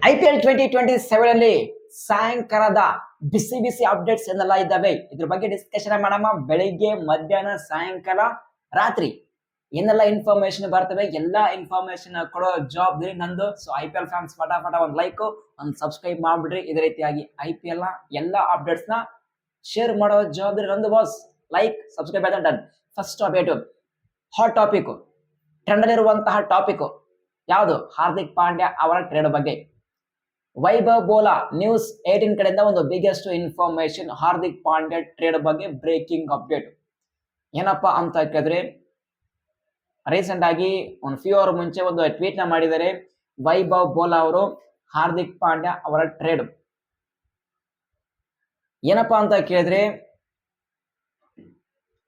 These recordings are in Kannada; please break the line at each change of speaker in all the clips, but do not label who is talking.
IPL 2027 ಅಲ್ಲಿ ಸಾಯಂಕಾಲದ ಬಿಸಿ ಬಿಸಿ ಅಪ್ಡೇಟ್ಸ್ ಏನೆಲ್ಲ ಇದ್ದಾವೆ ಇದ್ರ ಬಗ್ಗೆ ಡಿಸ್ಕಷನ್ ಮಾಡೋಣ. ಬೆಳಿಗ್ಗೆ, ಮಧ್ಯಾಹ್ನ, ಸಾಯಂಕಾಲ, ರಾತ್ರಿ ಏನೆಲ್ಲ ಇನ್ಫಾರ್ಮೇಶನ್ ಬರ್ತವೆ ಎಲ್ಲಾ ಇನ್ಫಾರ್ಮೇಶನ್ ಕೊಡೋ ಜವಾಬ್ದಾರಿ ನಂದು. ಸೊ IPL ಫ್ಯಾನ್ಸ್ ಫಟಾಫಟ ಒಂದು ಲೈಕ್ ಒಂದು ಸಬ್ಸ್ಕ್ರೈಬ್ ಮಾಡ್ಬಿಡ್ರಿ. ಇದೇ ರೀತಿಯಾಗಿ IPL ನ ಎಲ್ಲಾ ಅಪ್ಡೇಟ್ಸ್ ನ ಶೇರ್ ಮಾಡೋ ಜವಾಬ್ದಾರಿ ನಂದು ಬಾಸ್. ಲೈಕ್, ಸಬ್ಸ್ಕ್ರೈಬ್ ಆದ done. First update, hot topic, trend ಅಲ್ಲಿರುವಂತಹ ಟಾಪಿಕ್ ಯಾವುದು? ಹಾರ್ದಿಕ್ ಪಾಂಡ್ಯ ಅವರ ಟ್ರೇಡ್ ಬಗ್ಗೆ. ವೈಭವ್ ಬೋಲಾ ನ್ಯೂಸ್ 18 ಕಡೆಯಿಂದ ಒಂದು biggest information Hardik Pandya trade ಬಗ್ಗೆ ಬ್ರೇಕಿಂಗ್ ಅಪ್ಡೇಟ್. ಏನಪ್ಪಾ ಅಂತ ಕೇಳಿದ್ರೆ, ರೀಸೆಂಟ್ ಆಗಿ ಒಂದು ಫ್ಯೂ ಅವರ್ ಮುಂಚೆ ಒಂದು ಟ್ವೀಟ್ ನ ಮಾಡಿದ್ದಾರೆ ವೈಭವ್ ಬೋಲಾ ಅವರು ಹಾರ್ದಿಕ್ ಪಾಂಡ್ಯ ಅವರ ಟ್ರೇಡ್. ಏನಪ್ಪಾ ಅಂತ ಕೇಳಿದ್ರೆ,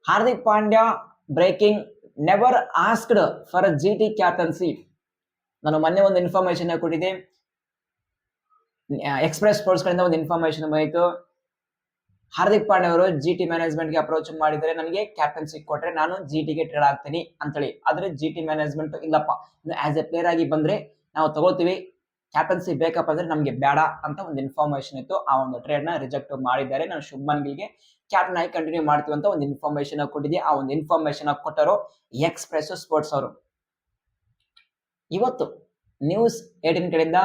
Hardik Pandya breaking, never asked for GT captaincy. ನಾನು ಮೊನ್ನೆ ಒಂದು ಇನ್ಫಾರ್ಮೇಶನ್ ಕೊಟ್ಟಿದ್ದೆ, ಎಕ್ಸ್ಪ್ರೆಸ್ ಸ್ಪೋರ್ಟ್ಸ್ ಕಡೆಯಿಂದ ಒಂದು ಇನ್ಫಾರ್ಮೇಶನ್ ಬಂದಿತ್ತು. ಹಾರ್ದಿಕ್ ಪಾಂಡ್ಯ ಅವರು GT ಮ್ಯಾನೇಜ್ಮೆಂಟ್ ಗೆ ಅಪ್ರೋಚ್ ಮಾಡಿದರೆ ನನಗೆ ಕ್ಯಾಪ್ಟನ್ಸಿ ಕೊಟ್ರೆ ನಾನು GT ಗೆ ಟ್ರೇಡ್ ಆಗ್ತೀನಿ ಅಂತೇಳಿ. ಆದ್ರೆ GT ಮ್ಯಾನೇಜ್ಮೆಂಟ್ ಇಲ್ಲಪ್ಪ, ಆಸ್ ಎ ಪ್ಲೇಯರ್ ಆಗಿ ಬಂದ್ರೆ ನಾವು ತಗೋತೀವಿ, ಕ್ಯಾಪ್ಟನ್ಸಿ ಬೇಕಪ್ಪ ಅಂದ್ರೆ ನಮ್ಗೆ ಬೇಡ ಅಂತ ಒಂದು ಇನ್ಫಾರ್ಮೇಶನ್ ಇತ್ತು. ಆ ಒಂದು ಟ್ರೇಡ್ ನ ರಿಜೆಕ್ಟ್ ಮಾಡಿದ್ದಾರೆ. ನಾನು ಶುಭ್ಮನ್ ಗಿಲ್ಗೆ ಕ್ಯಾಪ್ಟನ್ ಆಗಿ ಕಂಟಿನ್ಯೂ ಮಾಡ್ತೀವಿ ಅಂತ ಒಂದು ಇನ್ಫಾರ್ಮೇಶನ್ ಕೊಟ್ಟಿದ್ದೆ. ಆ ಒಂದು ಇನ್ಫಾರ್ಮೇಶನ್ ಕೊಟ್ಟರು ಎಕ್ಸ್ಪ್ರೆಸ್ ಸ್ಪೋರ್ಟ್ಸ್ ಅವರು. ಇವತ್ತು ನ್ಯೂಸ್ 18 ಕಡೆಯಿಂದ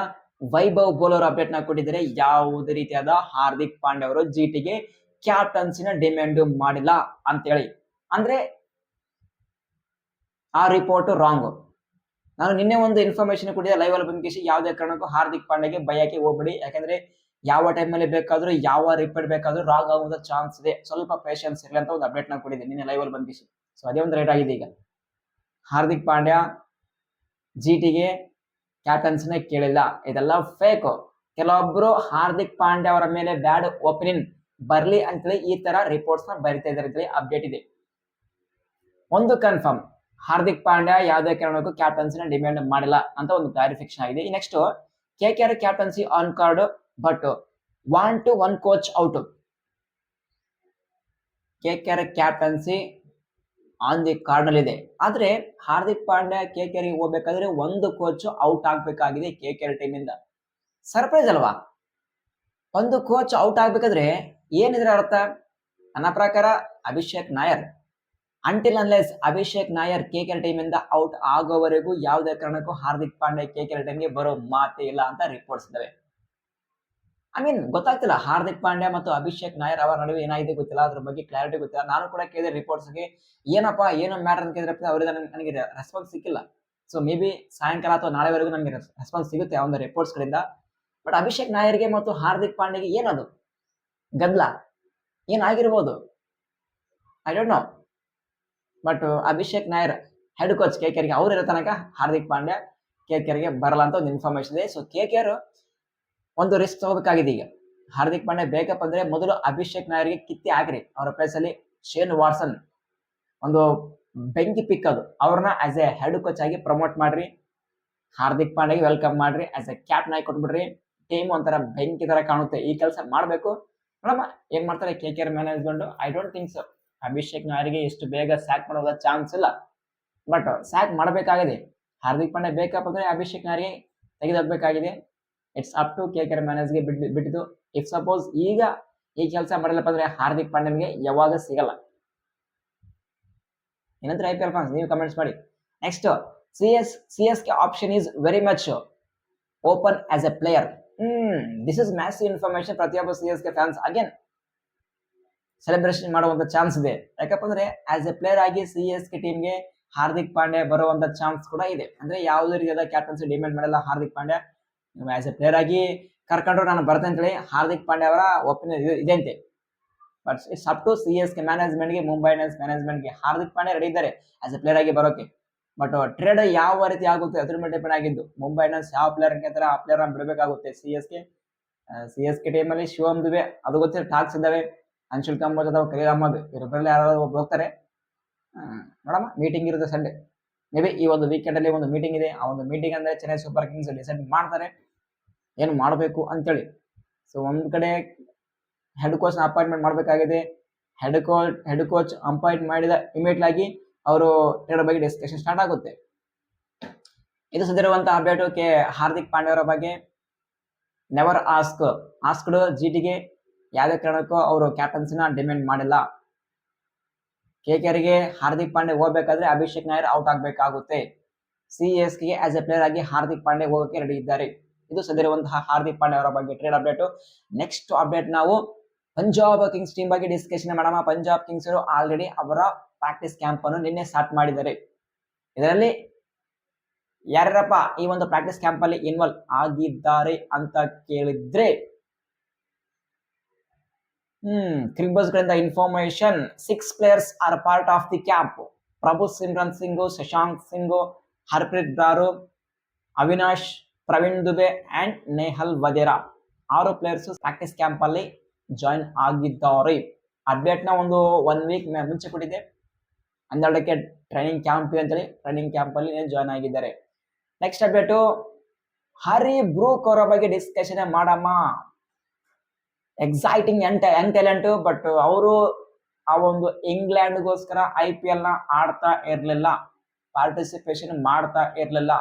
ವೈಭವ್ ಬೋಲರ್ ಅಪ್ಡೇಟ್ ನ ಕೊಟ್ಟಿದ್ದಾರೆ. ಯಾವುದೇ ರೀತಿಯಾದ ಹಾರ್ದಿಕ್ ಪಾಂಡ್ಯ ಅವರು GT ಗೆ ಕ್ಯಾಪ್ಟನ್ಸಿನ ಡಿಮ್ಯಾಂಡ್ ಮಾಡಿಲ್ಲ ಅಂತ ಹೇಳಿ. ಅಂದ್ರೆ ಆ ರಿಪೋರ್ಟ್ ರಾಂಗ್. ನಾನು ನಿನ್ನೆ ಒಂದು ಇನ್ಫಾರ್ಮೇಶನ್ ಕೊಟ್ಟಿದ್ದೆ ಲೈವ್ ಅಲ್ಲಿ ಬಂದ್ಕೇಸಿ, ಯಾವುದೇ ಕಾರಣಕ್ಕೂ ಹಾರ್ದಿಕ್ ಪಾಂಡ್ಯಗೆ ಬಯಕೆ ಹೋಗ್ಬೇಡಿ, ಯಾಕಂದ್ರೆ ಯಾವ ಟೈಮಲ್ಲಿ ಬೇಕಾದ್ರೂ ಯಾವ ರಿಪೋರ್ಟ್ ಬೇಕಾದ್ರೂ ರಾಂಗ್ ಆಗುವ ಚಾನ್ಸ್ ಇದೆ, ಸ್ವಲ್ಪ ಪೇಷನ್ಸ್ ಇರಲಿ ಅಂತ ಒಂದು ಅಪ್ಡೇಟ್ ನ ಕೊಟ್ಟಿದ್ದೆ ನಿನ್ನೆ ಲೈವ್ ಅಲ್ಲಿ ಬಂದ್ಕೇಸಿ. ಸೊ ಅದೇ ಒಂದು ರೇಟ್ ಆಗಿದೆ. ಈಗ ಹಾರ್ದಿಕ್ ಪಾಂಡ್ಯ GT ಗೆ ಕ್ಯಾಪ್ಟನ್ಸಿನ ಕೇಳಿಲ್ಲ, ಇದೆಲ್ಲ ಫೇಕ್. ಕೆಲವೊಬ್ರು ಹಾರ್ದಿಕ್ ಪಾಂಡ್ಯ ಅವರ ಮೇಲೆ ಬ್ಯಾಡ್ ಒಪಿನಿಯನ್ ಬರ್ಲಿ ಅಂತೇಳಿ ಈ ತರ ರಿಪೋರ್ಟ್ಸ್ ನ ಬರಿತಾ ಇದ್ದಾರೆ ಅಂತೇಳಿ ಅಪ್ಡೇಟ್ ಇದೆ. ಒಂದು ಕನ್ಫರ್ಮ್, ಹಾರ್ದಿಕ್ ಪಾಂಡ್ಯ ಯಾವುದೇ ಕಾರಣಕ್ಕೂ ಕ್ಯಾಪ್ಟನ್ಸಿನ ಡಿಮ್ಯಾಂಡ್ ಮಾಡಿಲ್ಲ ಅಂತ ಒಂದು ಕ್ಲಾರಿಫಿಕೇಶನ್ ಆಗಿದೆ. Next, KKR captaincy on card but want one coach out. KKR captaincy on the card ನಲ್ಲಿ ಇದೆ, ಆದ್ರೆ ಹಾರ್ದಿಕ್ ಪಾಂಡ್ಯ KKR ಗೆ ಹೋಗ್ಬೇಕಾದ್ರೆ ಒಂದು ಕೋಚ್ ಔಟ್ ಆಗ್ಬೇಕಾಗಿದೆ KKR ಟೀಮ್ ಇಂದ. ಸರ್ಪ್ರೈಸ್ ಅಲ್ವಾ? ಒಂದು ಕೋಚ್ ಔಟ್ ಆಗ್ಬೇಕಾದ್ರೆ ಏನಿದ್ರೆ ಅರ್ಥ? ನನ್ನ ಪ್ರಕಾರ Abhishek Nair. Until unless Abhishek Nair KKR team ಇಂದ ಔಟ್ ಆಗೋವರೆಗೂ ಯಾವುದೇ ಕಾರಣಕ್ಕೂ ಹಾರ್ದಿಕ್ ಪಾಂಡ್ಯ KKR ಟೀಮ್ ಗೆ ಬರೋ ಮಾತೇ ಇಲ್ಲ ಅಂತ ರಿಪೋರ್ಟ್ಸ್ ಇದಾವೆ. ಗೊತ್ತಾಗ್ತಿಲ್ಲ ಹಾರ್ದಿಕ್ ಪಾಂಡ್ಯ ಮತ್ತು ಅಭಿಷೇಕ್ ನಾಯರ್ ಅವರ ನಡುವೆ ಏನಾಗಿದೆ ಗೊತ್ತಿಲ್ಲ, ಅದ್ರ ಬಗ್ಗೆ ಕ್ಲಾರಿಟಿ ಗೊತ್ತಿಲ್ಲ. ನಾನು ಕೂಡ ಕೇಳಿದೆ ರಿಪೋರ್ಟ್ಸ್ಗೆ, ಏನಪ್ಪಾ ಏನು ಮ್ಯಾಟರ್ ಅಂತ ಕೇಳಿದ್ರೆ ಅವರಿಂದ ನನಗೆ ರೆಸ್ಪಾನ್ಸ್ ಸಿಕ್ಕಿಲ್ಲ. ಸೊ ಮೇ ಬಿ ಸಾಯಂಕಾಲ ಅಥವಾ ನಾಳೆವರೆಗೂ ನನಗೆ ರೆಸ್ಪಾನ್ಸ್ ಸಿಗುತ್ತೆ ಆ ಒಂದು ರಿಪೋರ್ಟ್ಸ್ ಕಡೆಯಿಂದ. ಬಟ್ ಅಭಿಷೇಕ್ ನಾಯರ್ಗೆ ಮತ್ತು ಹಾರ್ದಿಕ್ ಪಾಂಡ್ಯಗೆ ಏನದು ಗದ್ದಲ ಏನಾಗಿರ್ಬೋದು, I don't know. But Abhishek Nayar head coach KKR ಗೆ, ಅವ್ರು ಇರೋ ತನಕ ಹಾರ್ದಿಕ್ ಪಾಂಡ್ಯ KKR ಗೆ ಬರಲ್ಲ ಅಂತ ಒಂದು ಇನ್ಫಾರ್ಮೇಶನ್ ಇದೆ. ಸೊ KKR ಒಂದು ರಿಸ್ಕ್ ತಗೋಬೇಕಾಗಿದೆ. ಈಗ ಹಾರ್ದಿಕ್ ಪಾಂಡ್ಯ ಬೇಕಪ್ಪ ಅಂದ್ರೆ ಮೊದಲು ಅಭಿಷೇಕ್ ನಾಯರ್ಗೆ ಕಿತ್ತಿ ಹಾಕ್ರಿ, ಅವರ ಪ್ಲೇಸ್ ಅಲ್ಲಿ ಶೇನ್ ವಾಟ್ಸನ್ ಒಂದು ಬೆಂಕಿ ಪಿಕ್, ಅದು ಅವ್ರನ್ನ ಆಸ್ ಎ ಹೆಡ್ ಕೋಚ್ ಆಗಿ ಪ್ರಮೋಟ್ ಮಾಡ್ರಿ, ಹಾರ್ದಿಕ್ ಪಾಂಡ್ಯಗೆ ವೆಲ್ಕಮ್ ಮಾಡ್ರಿ, ಆಸ್ ಎ ಕ್ಯಾಪ್ಟನ್ ಆಗಿ ಕೊಟ್ಬಿಡ್ರಿ. ಟೀಮ್ ಒಂಥರ ಬೆಂಕಿ ತರ ಕಾಣುತ್ತೆ. ಈ ಕೆಲಸ ಮಾಡ್ಬೇಕು ನೋಡಮ್ಮ ಏನ್ ಮಾಡ್ತಾರೆ KKR management. I don't think so Abhishek ನಾಯರ್ಗೆ ಇಷ್ಟು ಬೇಗ ಸ್ಯಾಕ್ ಮಾಡೋದ ಚಾನ್ಸ್ ಇಲ್ಲ, ಬಟ್ ಸ್ಯಾಕ್ ಮಾಡಬೇಕಾಗಿದೆ. ಹಾರ್ದಿಕ್ ಪಾಂಡ್ಯ ಬೇಕಪ್ಪ ಅಂದ್ರೆ ಅಭಿಷೇಕ್ ನಾಯರ್ಗೆ ತೆಗೆದಾಕ್ಬೇಕಾಗಿದೆ. ಇಟ್ಸ್ ಅಪ್ ಟು KKR ಮ್ಯಾನೇಜ್ಗೆ ಬಿಟ್ಟಿದ್ದು. ಇಫ್ ಸಪೋಸ್ ಈಗ ಈ ಕೆಲಸ ಮಾಡಿಲ್ಲಪ್ಪ ಅಂದ್ರೆ ಹಾರ್ದಿಕ್ ಪಾಂಡ್ಯನ್ಗೆ ಯಾವಾಗ ಸಿಗಲ್ಲ. ಏನಂದ್ರೆ IPL ಫ್ಯಾನ್ಸ್ ನೀವು ಕಮೆಂಟ್ಸ್ ಮಾಡಿ. Next, CSK option is very much open as a player. This is massive information. ಪ್ರತಿಯೊಬ್ಬ CSK ಫ್ಯಾನ್ಸ್ ಅಗೇನ್ ಸೆಲೆಬ್ರೇಷನ್ ಮಾಡುವಂತ ಚಾನ್ಸ್ ಇದೆ. ಯಾಕಪ್ಪ ಅಂದ್ರೆ ಆಸ್ ಎ ಪ್ಲೇಯರ್ ಆಗಿ CSK ಟೀಮ್ಗೆ ಹಾರ್ದಿಕ್ ಪಾಂಡ್ಯ ಬರುವಂತ ಚಾನ್ಸ್ ಕೂಡ ಇದೆ. ಅಂದ್ರೆ ಯಾವುದೇ ರೀತಿಯಾದ ಕ್ಯಾಪ್ಟನ್ಸಿ ಡಿಮ್ಯಾಂಡ್ ಮಾಡಲ್ಲ Hardik Pandya. As a player ಆಗಿ ಕರ್ಕೊಂಡ್ರು ನಾನು ಬರ್ತೇನೆ ಅಂತೇಳಿ ಹಾರ್ದಿಕ್ ಪಾಂಡ್ಯ ಅವರ ಒಪಿನಿಯನ್ ಇದೆ ಅಂತೆ. But it's up to CSK ಮ್ಯಾನೇಜ್ಮೆಂಟ್ಗೆ, ಮುಂಬೈ ಇಂಡಿಯನ್ಸ್ ಮ್ಯಾನೇಜ್ಮೆಂಟ್ಗೆ. ಹಾರ್ದಿಕ್ ಪಾಂಡ್ಯ ರೆಡಿ ಇದ್ದಾರೆ ಆಸ್ ಎ ಪ್ಲೇಯರ್ ಆಗಿ ಬರೋಕೆ. ಬಟ್ ಟ್ರೇಡ್ ಯಾವ ರೀತಿ ಆಗುತ್ತೆ ಅದ್ರ ಮೇಲೆ ಡಿಪೆಂಡ್ ಆಗಿದ್ದು. ಮುಂಬೈ ಇಂಡಿಯನ್ಸ್ ಯಾವ ಪ್ಲೇಯರ್ ಕೇಳ್ತಾರೆ ಆ ಪ್ಲೇಯರ್ ಬಿಡಬೇಕಾಗುತ್ತೆ. CSK ಟೀಮ್ ಅಲ್ಲಿ ಶಿವಮ್ ದುಬೆ ಅದು ಗೊತ್ತಿರೋ ಟಾಕ್ಸ್ ಇದ್ದಾವೆ. ಅನ್ಶುಲ್ ಕಂಬೋಜ್ ಅಥವಾ ಖಲೀಲ್ ಅಹ್ಮದ್ ಇವರೊಬ್ಬರಲ್ಲಿ ಯಾರಾದ್ರೂ ಒಬ್ರು ಹೋಗ್ತಾರೆ. ನೋಡಮ್ಮ, ಮೀಟಿಂಗ್ ಇರುತ್ತೆ ಸಂಡೇ. ಮೇ ಬಿ ಈ ಒಂದು ವೀಕೆಂಡ್ ಅಲ್ಲಿ ಒಂದು ಮೀಟಿಂಗ್ ಇದೆ. ಆ ಒಂದು ಮೀಟಿಂಗ್ ಅಂದ್ರೆ ಚೆನ್ನೈ ಸೂಪರ್ ಕಿಂಗ್ಸ್ ಡಿಸೈಡ್ ಮಾಡ್ತಾರೆ ಏನು ಮಾಡಬೇಕು ಅಂತೇಳಿ. ಸೊ ಒಂದ್ ಕಡೆ ಹೆಡ್ ಕೋಚ್ ನ ಅಪಾಯಿಂಟ್ಮೆಂಟ್ ಮಾಡಬೇಕಾಗಿದೆ. ಹೆಡ್ ಕೋಚ್ ಅಪಾಯಿಂಟ್ ಮಾಡಿದ ಇಮಿಡಿಯೇಟ್ ಆಗಿ ಅವರು ಟ್ರೇಡ್ ಬಗ್ಗೆ ಡಿಸ್ಕಷನ್ ಸ್ಟಾರ್ಟ್ ಆಗುತ್ತೆ. ಇದು ಸದ್ಯರುವಂತಹ ಅಪ್ಡೇಟ್ ಹಾರ್ದಿಕ್ ಪಾಂಡ್ಯ ಅವರ ಬಗ್ಗೆ. ನೆವರ್ ಆಸ್ಕ್ಡ್ ಜಿಟಿಗೆ ಯಾವುದೇ ಕಾರಣಕ್ಕೂ ಅವರು ಕ್ಯಾಪ್ಟನ್ಸಿನ ಡಿಮ್ಯಾಂಡ್ ಮಾಡಿಲ್ಲ. ಕೆಕೆಆರ್ಗೆ ಹಾರ್ದಿಕ್ ಪಾಂಡೆ ಹೋಗ್ಬೇಕಾದ್ರೆ ಅಭಿಷೇಕ್ ನಾಯರ್ ಔಟ್ ಆಗ್ಬೇಕಾಗುತ್ತೆ. ಸಿಎಸ್ಕೆಗೆ ಆಸ್ ಎ ಪ್ಲೇಯರ್ ಆಗಿ ಹಾರ್ದಿಕ್ ಪಾಂಡೆ ಹೋಗೋಕೆ ರೆಡಿ ಇದ್ದಾರೆ. ಇದು ಸದ್ಯರುವಂತಹ ಹಾರ್ದಿಕ್ ಪಾಂಡೆ ಅವರ ಬಗ್ಗೆ ಟ್ರೇಡ್ ಅಪ್ಡೇಟ್. ನೆಕ್ಸ್ಟ್ ಅಪ್ಡೇಟ್ ನಾವು ಪಂಜಾಬ್ ಕಿಂಗ್ಸ್ ಟೀಮ್ ಬಗ್ಗೆ ಡಿಸ್ಕಷನ್ ಮಾಡೋಣ. ಪಂಜಾಬ್ ಕಿಂಗ್ಸ್ ಅವರು ಆಲ್ರೆಡಿ ಅವರ ಪ್ರಾಕ್ಟೀಸ್ ಕ್ಯಾಂಪ್ ಅನ್ನು ನಿನ್ನೆ ಸ್ಟಾರ್ಟ್ ಮಾಡಿದ್ದಾರೆ. ಇದರಲ್ಲಿ ಯಾರ್ಯಾರಪ್ಪ ಈ ಒಂದು ಪ್ರಾಕ್ಟೀಸ್ ಕ್ಯಾಂಪ್ ಅಲ್ಲಿ ಇನ್ವಾಲ್ವ್ ಆಗಿದ್ದಾರೆ ಅಂತ ಕೇಳಿದ್ರೆ ಕ್ರಿಕ್ಬಸ್ ಗಳಿಂದ information 6 players are part of the camp. Prabhsimran Singh, Shashank Singh, Harpreet Brar, Avinash, Praveen Dubey and Nehal Wadhera 6 players practice camp ಅಲ್ಲಿ ಜಾಯಿನ್ ಆಗಿದ್ದಾರೆ. ಅಪ್ಡೇಟ್ ನ ಒಂದು 1 ವೀಕ್ ಮುಂಚೆ ಕೊಟ್ಟಿದೆ. 12ಕ್ಕೆ ಟ್ರೈನಿಂಗ್ ಕ್ಯಾಂಪ್ ಇದೆ ಅಂತೇಳಿ ಟ್ರೈನಿಂಗ್ ಕ್ಯಾಂಪ್ ಅಲ್ಲಿ ಜಾಯಿನ್ ಆಗಿದ್ದಾರೆ. ನೆಕ್ಸ್ಟ್ ಅಪ್ಡೇಟು ಹರಿ ಬ್ರೂಕ್ ಅವರ ಬಗ್ಗೆ ಡಿಸ್ಕಷನ್ ಮಾಡಮ್ಮ. ಎಕ್ಸೈಟಿಂಗ್ ಯಂಗ್ ಟ್ಯಾಲೆಂಟ್, ಬಟ್ ಅವರು ಆ ಒಂದು ಇಂಗ್ಲೆಂಡ್ಗೋಸ್ಕರ IPL ನ ಆಡ್ತಾ ಇರಲಿಲ್ಲ, ಪಾರ್ಟಿಸಿಪೇಷನ್ ಮಾಡ್ತಾ ಇರಲಿಲ್ಲ.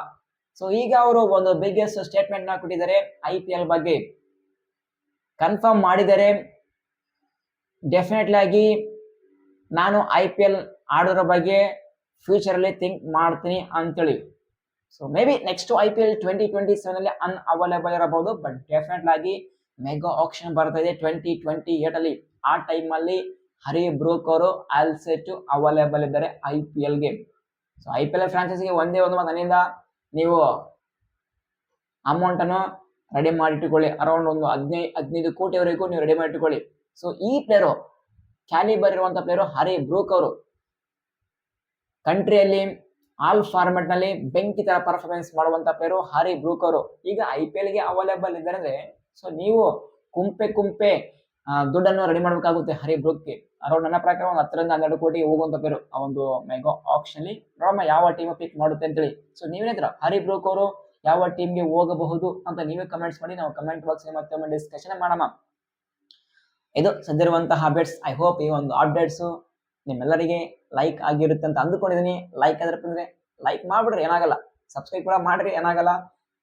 ಸೊ ಈಗ ಅವರು ಒಂದು ಬಿಗ್ಗೆಸ್ಟ್ ಸ್ಟೇಟ್ಮೆಂಟ್ ನ ಕೊಟ್ಟಿದ್ದಾರೆ. IPL ಬಗ್ಗೆ ಕನ್ಫರ್ಮ್ ಮಾಡಿದ್ದಾರೆ. ಡೆಫಿನೆಟ್ಲಿ ಆಗಿ ನಾನು IPL ಆಡೋದ್ರ ಬಗ್ಗೆ ಫ್ಯೂಚರ್ ಅಲ್ಲಿ ಥಿಂಕ್ ಮಾಡ್ತೀನಿ ಅಂತೇಳಿ. So may be next IPL 2027 ಅಲ್ಲಿ ಅನ್ಅವೈಲೇಬಲ್ ಇರಬಹುದು, ಬಟ್ ಡೆಫಿನೆಟ್ಲಿ ಆಗಿ ಮೆಗಾ ಆಕ್ಷನ್ ಬರ್ತಾ ಇದೆ 2028 ಅಲ್ಲಿ. ಆ ಟೈಮ್ ಅಲ್ಲಿ ಹರಿ ಬ್ರೂಕ್ ಅವರು ಆಲ್ ಸೆಟ್ ಅವೈಲೇಬಲ್ ಇದ್ದಾರೆ IPL ಗೆ. ಸೊ IPL ಫ್ರಾಂಚೈಸಿಗೆ ಒಂದೇ ಒಂದು ನನ್ನಿಂದ ನೀವು ಅಮೌಂಟ್ ಅನ್ನು ರೆಡಿ ಮಾಡಿಟ್ಟುಕೊಳ್ಳಿ. ಅರೌಂಡ್ ಒಂದು 15 ಕೋಟಿವರೆಗೂ ನೀವು ರೆಡಿ ಮಾಡಿಟ್ಟುಕೊಳ್ಳಿ. ಸೊ ಈ ಪ್ಲೇಯರು ಕ್ಯಾಲಿಬರ್ ಇರುವಂತ ಪ್ಲೇಯರು ಹರಿ ಬ್ರೂಕ್ ಅವರು ಕಂಟ್ರಿಯಲ್ಲಿ ಆಲ್ ಫಾರ್ಮೆಟ್ ನಲ್ಲಿ ಬೆಂಕಿ ತರ ಪರ್ಫಾರ್ಮೆನ್ಸ್ ಮಾಡುವಂತ ಪ್ಲೇಯರು ಹರಿ ಬ್ರೂಕ್ ಅವರು ಈಗ IPL ಗೆ ಅವೈಲೇಬಲ್ ಇದ್ದಾರೆ ಅಂದ್ರೆ, ಸೊ ನೀವು ಕುಂಪೆ ದುಡ್ಡನ್ನು ರೆಡಿ ಮಾಡಬೇಕಾಗುತ್ತೆ ಹರಿ ಬ್ರೂಕ್ಗೆ. ಅರೌಂಡ್ ನನ್ನ ಪ್ರಕಾರ ಒಂದು 10 ರಿಂದ 12 ಕೋಟಿ ಹೋಗುವಂತ ಪ್ಲೇಯರು ಆ ಒಂದು ಮೆಗಾ ಆಕ್ಷನ್ ಅಲ್ಲಿ. ನೋಡೋಣ ಯಾವ ಟೀಮ್ ಪಿಕ್ ಮಾಡುತ್ತೆ ಅಂತೇಳಿ. ಸೊ ನೀವೇನಿದ್ರ ಹರಿ ಬ್ರೂಕ್ ಅವರು ಯಾವ ಟೀಮ್ಗೆ ಹೋಗಬಹುದು ಅಂತ ನೀವೇ ಕಮೆಂಟ್ಸ್ ಮಾಡಿ, ನಾವು ಕಮೆಂಟ್ ಬಾಕ್ಸ್ ಮತ್ತೆ ಡಿಸ್ಕಷನ್ ಮಾಡೋಣ. ಇದು ಸದ್ಯರುವಂತಹ ಅಪ್ಡೇಟ್ಸ್. ಐ ಹೋಪ್ ಈ ಒಂದು ಅಪ್ಡೇಟ್ಸ್ ನಿಮ್ಮೆಲ್ಲರಿಗೆ ಲೈಕ್ ಆಗಿರುತ್ತೆ ಅಂತ ಅಂದುಕೊಂಡಿದ್ದೀನಿ. ಲೈಕ್ ಆದ್ರಪ್ಪ ಅಂದ್ರೆ ಲೈಕ್ ಮಾಡ್ಬಿಡ್ರಿ, ಏನಾಗಲ್ಲ. ಸಬ್ಸ್ಕ್ರೈಬ್ ಕೂಡ ಮಾಡ್ರಿ, ಏನಾಗಲ್ಲ.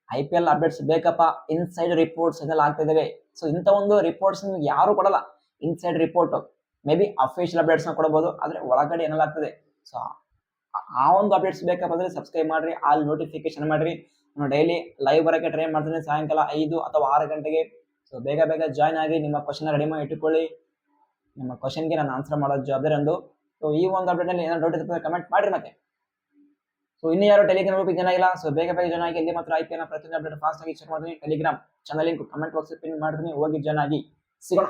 IPL ಅಪ್ಡೇಟ್ಸ್ ಬೇಕಪ್ಪ, ಇನ್ಸೈಡ್ ರಿಪೋರ್ಟ್ಸ್ ಇದೆಲ್ಲ ಆಗ್ತಾ ಇದಾವೆ. ಸೊ ಇಂಥ ಒಂದು ರಿಪೋರ್ಟ್ಸ್ ನಿಮ್ಗೆ ಯಾರು ಕೊಡಲ್ಲ. Inside report may be official updates ನ ಕೊಡಬಹುದು, ಆದ್ರೆ ಒಳಗಡೆ ಏನೆಲ್ಲ ಆಗ್ತದೆ. ಸೊ ಆ ಒಂದು ಅಪ್ಡೇಟ್ಸ್ ಬೇಕಪ್ಪ ಅಂದ್ರೆ ಸಬ್ಸ್ಕ್ರೈಬ್ ಮಾಡ್ರಿ, ಆಲ್ ನೋಟಿಫಿಕೇಶನ್ ಮಾಡ್ರಿ. ನಾನು ಡೈಲಿ ಲೈವ್ ಬರೋಕ್ಕೆ ಟ್ರೈ ಮಾಡ್ತೀನಿ ಸಾಯಂಕಾಲ 5 ಅಥವಾ 6 ಗಂಟೆಗೆ. ಸೊ ಬೇಗ ಜಾಯ್ನ್ ಆಗಿ ನಿಮ್ಮ ಕ್ವಶನ್ ರೆಡಿ ಮಾಡಿ ಇಟ್ಟುಕೊಳ್ಳಿ. ನಿಮ್ಮ ಕ್ವಶನ್ಗೆ ನಾನು ಆನ್ಸರ್ ಮಾಡೋದು ಜವಾಬ್ದಾರಿ ಅಂದು. ಸೊ ಈ ಒಂದು ಅಪ್ಡೇಟ್ ನಲ್ಲಿ ಏನಾದ್ರು ಡೌಟ್ ಇದ್ರೆ ಕಮೆಂಟ್ ಮಾಡ್ರಿ ಮತ್ತೆ. ಸೊ ಇನ್ನು ಯಾರು ಟೆಲಿಗ್ರಾಮ್ ಗ್ರೂಪ್ ಜನ ಇಲ್ಲ, ಸೊ ಬೇಗ ಜಾಯ್ನ್ ಆಗಿ. ಇಲ್ಲಿ ಮಾತ್ರ IPL ನ ಪ್ರತಿಯೊಂದು ಅಪ್ಡೇಟ್ ಫಾಸ್ಟ್ ಆಗಿ ಚೆಕ್ ಮಾಡ್ತೀನಿ. Telegram channel link comment box pin ಮಾಡ್ತೀನಿ, ಹೋಗಿ ಜಾಯ್ನ್ ಆಗಿ. ಸಿಗೋಣ.